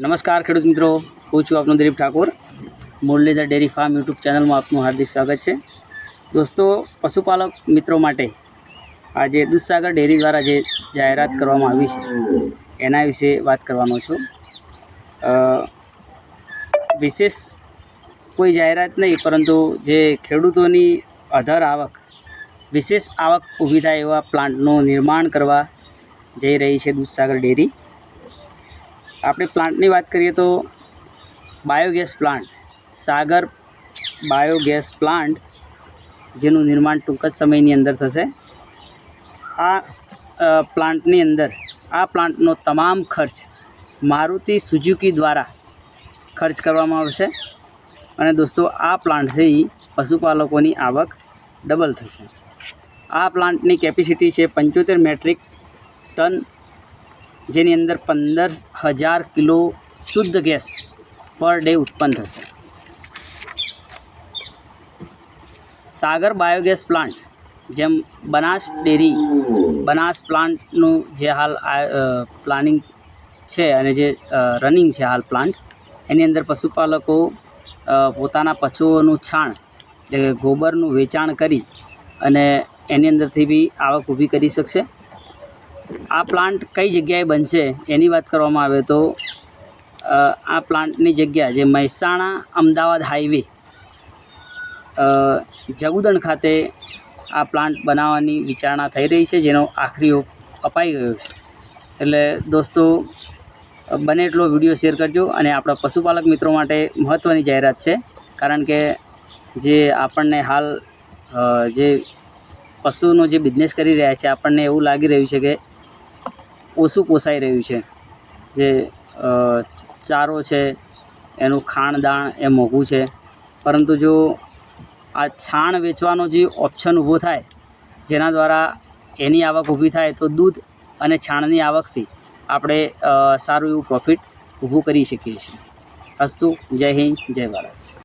નમસ્કાર ખેડૂત મિત્રો, હું છું આપનો Dilip Thakor. Muralidhar dairy farm YouTube ચેનલમાં આપનું હાર્દિક સ્વાગત છે. દોસ્તો, પશુપાલક મિત્રો માટે આજે દૂધસાગર ડેરી દ્વારા જે જાહેરાત કરવામાં આવી છે એના વિશે વાત કરવાનો છું. વિશેષ કોઈ જાહેરાત નહીં, પરંતુ જે ખેડૂતોની અધર આવક, વિશેષ આવક ઊભી થાય એવા પ્લાન્ટનું નિર્માણ કરવા જઈ રહી છે દૂધસાગર ડેરી. આપણે પ્લાન્ટની વાત કરીએ તો બાયોગેસ પ્લાન્ટ, સાગર બાયોગેસ પ્લાન્ટ, જેનું નિર્માણ ટૂંક જ સમયની અંદર થશે. આ પ્લાન્ટની અંદર આ પ્લાન્ટનો તમામ ખર્ચ મારુતિ સુઝુકી દ્વારા ખર્ચ કરવામાં આવશે. અને દોસ્તો, આ પ્લાન્ટથી પશુપાલકોની આવક ડબલ થશે. આ પ્લાન્ટની કેપેસિટી છે 75 મેટ્રિક ટન, જેની અંદર 15,000 કિલો શુદ્ધ ગેસ પર ડે ઉત્પન્ન થશે. સાગર બાયોગેસ પ્લાન્ટ, જેમ બનાસ ડેરી, બનાસ પ્લાન્ટનું જે હાલ પ્લાનિંગ છે અને જે રનિંગ છે હાલ પ્લાન્ટ, એની અંદર પશુપાલકો પોતાના પશુઓનું છાણ એટલે કે ગોબરનું વેચાણ કરી અને એની અંદરથી બી આવક ઊભી કરી શકશે. આ પ્લાન્ટ કઈ જગ્યાએ બનશે એની વાત કરવામાં આવે તો આ પ્લાન્ટની જગ્યા જે મહેસાણા અમદાવાદ હાઈવે જગુદણ ખાતે આ પ્લાન્ટ બનાવવાની વિચારણા થઈ રહી છે, જેનો આખરી ઓપ અપાઈ ગયો છે. એટલે દોસ્તો, બને એટલો વિડીયો શેર કરજો. અને આપણા પશુપાલક મિત્રો માટે મહત્ત્વની જાહેરાત છે, કારણ કે જે આપણને હાલ જે પશુનો જે બિઝનેસ કરી રહ્યા છે, આપણને એવું લાગી રહ્યું છે કે ઓછું પોસાઈ રહ્યું છે. જે ચારો છે, એનું ખાણદાણ એ મોંઘું છે. પરંતુ જો આ છાણ વેચવાનો જે ઓપ્શન ઊભો થાય, જેના દ્વારા એની આવક ઊભી થાય, તો દૂધ અને છાણની આવકથી આપણે સારું એવું પ્રોફિટ ઊભું કરી શકીએ છીએ. અસ્તુ. જય હિન્દ, જય ભારત.